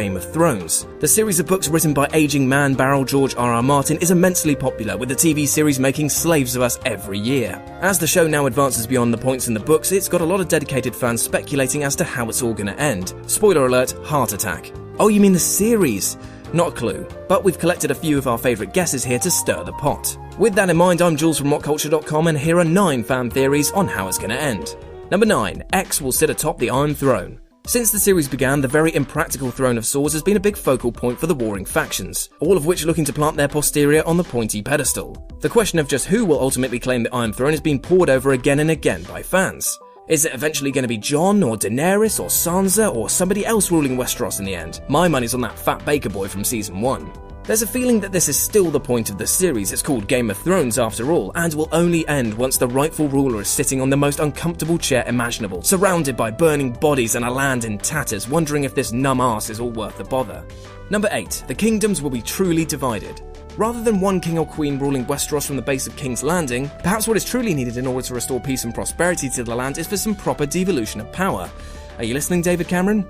Game of Thrones. The series of books written by aging man Barrel George R.R. Martin is immensely popular, with the TV series making slaves of us every year. As the show now advances beyond the points in the books, it's got a lot of dedicated fans speculating as to how it's all gonna end. Spoiler alert, heart attack. Oh, you mean the series? Not a clue, but we've collected a few of our favourite guesses here to stir the pot. With that in mind, I'm Jules from WhatCulture.com, and here are 9 fan theories on how it's gonna end. Number 9. X will sit atop the Iron Throne. Since the series began, the very impractical Throne of Swords has been a big focal point for the warring factions, all of which looking to plant their posterior on the pointy pedestal. The question of just who will ultimately claim the Iron Throne has been poured over again and again by fans. Is it eventually going to be Jon, or Daenerys, or Sansa, or somebody else ruling Westeros in the end? My money's on that fat baker boy from season 1. There's a feeling that this is still the point of the series. It's called Game of Thrones after all, and will only end once the rightful ruler is sitting on the most uncomfortable chair imaginable, surrounded by burning bodies and a land in tatters, wondering if this numb arse is all worth the bother. Number 8. The kingdoms will be truly divided. Rather than one king or queen ruling Westeros from the base of King's Landing, perhaps what is truly needed in order to restore peace and prosperity to the land is for some proper devolution of power. Are you listening, David Cameron?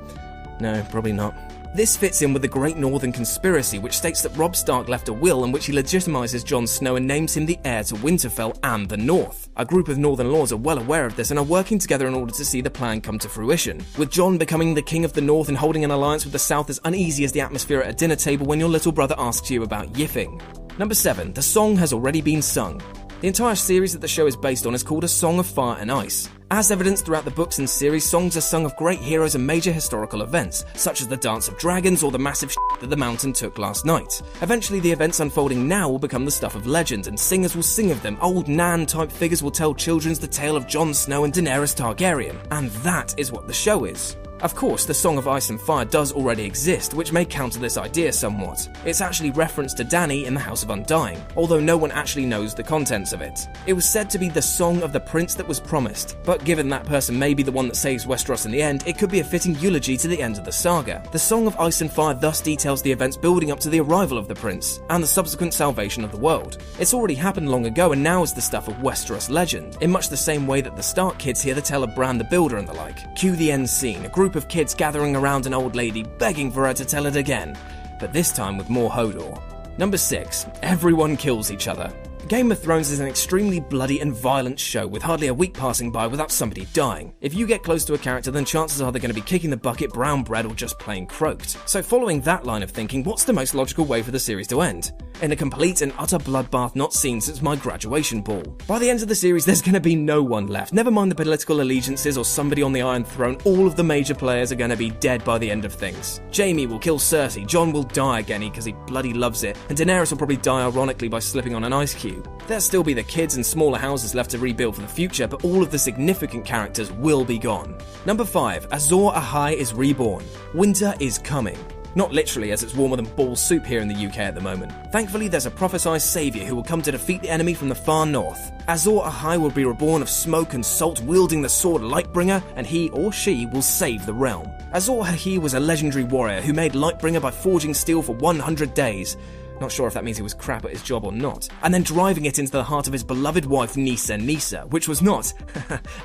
No, probably not. This fits in with the Great Northern Conspiracy, which states that Robb Stark left a will in which he legitimizes Jon Snow and names him the heir to Winterfell and the North. A group of Northern lords are well aware of this and are working together in order to see the plan come to fruition, with Jon becoming the king of the North and holding an alliance with the South as uneasy as the atmosphere at a dinner table when your little brother asks you about yiffing. Number 7. The song has already been sung. The entire series that the show is based on is called A Song of Fire and Ice. As evidenced throughout the books and series, songs are sung of great heroes and major historical events, such as the Dance of Dragons or the massive that the Mountain took last night. Eventually, the events unfolding now will become the stuff of legend, and singers will sing of them. Old Nan-type figures will tell children's the tale of Jon Snow and Daenerys Targaryen, and that is what the show is. Of course, the Song of Ice and Fire does already exist, which may counter this idea somewhat. It's actually referenced to Dany in the House of Undying, although no one actually knows the contents of it. It was said to be the song of the prince that was promised, but given that person may be the one that saves Westeros in the end, it could be a fitting eulogy to the end of the saga. The Song of Ice and Fire thus details the events building up to the arrival of the prince, and the subsequent salvation of the world. It's already happened long ago and now is the stuff of Westeros legend, in much the same way that the Stark kids hear the tale of Bran the Builder and the like. Cue the end scene, a group of kids gathering around an old lady begging for her to tell it again, but this time with more Hodor. Number 6. Everyone kills each other. Game of Thrones is an extremely bloody and violent show with hardly a week passing by without somebody dying. If you get close to a character, then chances are they're going to be kicking the bucket, brown bread, or just plain croaked. So following that line of thinking, what's the most logical way for the series to end? In a complete and utter bloodbath not seen since my graduation ball. By the end of the series, there's going to be no one left. Never mind the political allegiances or somebody on the Iron Throne, all of the major players are going to be dead by the end of things. Jaime will kill Cersei, Jon will die again because he bloody loves it, and Daenerys will probably die ironically by slipping on an ice cube. There'll still be the kids and smaller houses left to rebuild for the future, but all of the significant characters will be gone. Number 5. Azor Ahai is reborn. Winter is coming. Not literally, as it's warmer than ball soup here in the UK at the moment. Thankfully, there's a prophesied saviour who will come to defeat the enemy from the far north. Azor Ahai will be reborn of smoke and salt, wielding the sword Lightbringer, and he or she will save the realm. Azor Ahai was a legendary warrior who made Lightbringer by forging steel for 100 days. Not sure if that means he was crap at his job or not. And then driving it into the heart of his beloved wife Nissa Nissa, which was not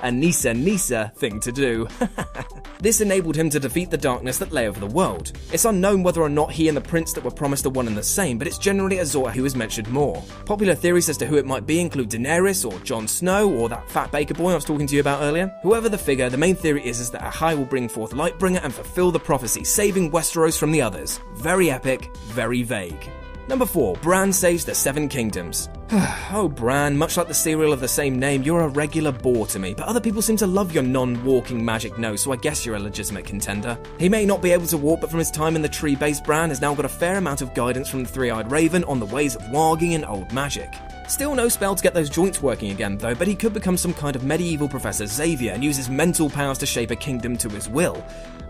a Nissa Nissa thing to do. This enabled him to defeat the darkness that lay over the world. It's unknown whether or not he and the prince that were promised are one and the same, but it's generally Azor who is mentioned more. Popular theories as to who it might be include Daenerys or Jon Snow or that fat baker boy I was talking to you about earlier. Whoever the figure, the main theory is that Ahai will bring forth Lightbringer and fulfill the prophecy, saving Westeros from the others. Very epic, very vague. Number 4. Bran saves the Seven Kingdoms. Oh Bran, much like the cereal of the same name, you're a regular bore to me, but other people seem to love your non-walking magic nose, so I guess you're a legitimate contender. He may not be able to walk, but from his time in the tree-based, Bran has now got a fair amount of guidance from the Three-Eyed Raven on the ways of warging and old magic. Still no spell to get those joints working again though, but he could become some kind of medieval Professor Xavier and use his mental powers to shape a kingdom to his will,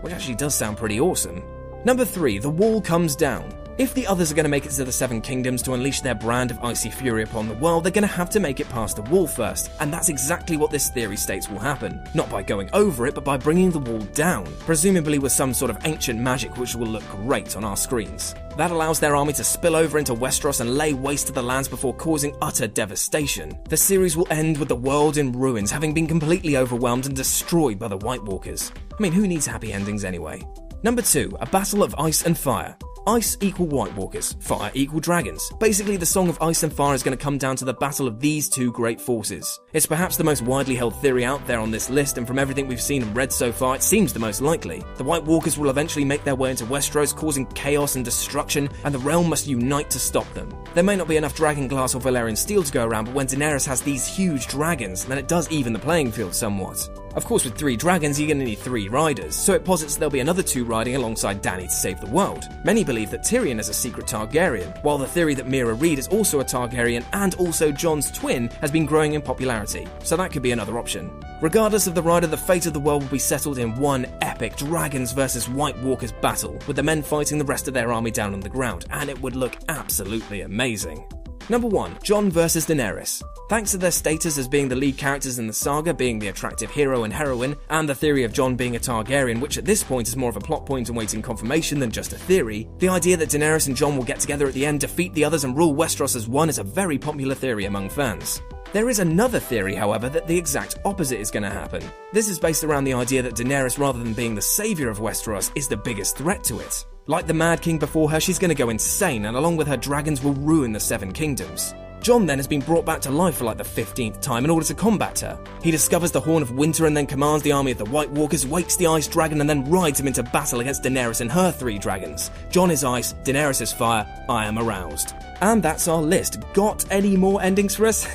which actually does sound pretty awesome. Number 3. The wall comes down. If the others are going to make it to the Seven Kingdoms to unleash their brand of icy fury upon the world, they're going to have to make it past the wall first, and that's exactly what this theory states will happen. Not by going over it, but by bringing the wall down, presumably with some sort of ancient magic which will look great on our screens. That allows their army to spill over into Westeros and lay waste to the lands before causing utter devastation. The series will end with the world in ruins, having been completely overwhelmed and destroyed by the White Walkers. I mean, who needs happy endings anyway? Number 2, a battle of ice and fire. Ice equal White Walkers, fire equal dragons. Basically, the Song of Ice and Fire is going to come down to the battle of these two great forces. It's perhaps the most widely held theory out there on this list, and from everything we've seen and read so far, it seems the most likely. The White Walkers will eventually make their way into Westeros, causing chaos and destruction, and the realm must unite to stop them. There may not be enough dragon glass or Valyrian steel to go around, but when Daenerys has these huge dragons, then it does even the playing field somewhat. Of course, with 3 dragons, you're going to need 3 riders, so it posits there'll be another 2 riding alongside Dany to save the world. Many believe that Tyrion is a secret Targaryen, while the theory that Meera Reed is also a Targaryen and also Jon's twin has been growing in popularity, so that could be another option. Regardless of the rider, the fate of the world will be settled in one epic dragons versus White Walkers battle, with the men fighting the rest of their army down on the ground, and it would look absolutely amazing. Number 1, Jon versus Daenerys. Thanks to their status as being the lead characters in the saga, being the attractive hero and heroine, and the theory of Jon being a Targaryen, which at this point is more of a plot point and waiting confirmation than just a theory, the idea that Daenerys and Jon will get together at the end, defeat the others and rule Westeros as one is a very popular theory among fans. There is another theory, however, that the exact opposite is going to happen. This is based around the idea that Daenerys, rather than being the saviour of Westeros, is the biggest threat to it. Like the Mad King before her, she's going to go insane, and along with her dragons will ruin the 7 kingdoms. Jon then has been brought back to life for like the 15th time in order to combat her. He discovers the Horn of Winter and then commands the army of the White Walkers, wakes the Ice Dragon and then rides him into battle against Daenerys and her 3 dragons. Jon is ice, Daenerys is fire, I am aroused. And that's our list. Got any more endings for us?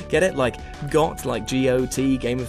Get it? Like GOT, like GOT, Game of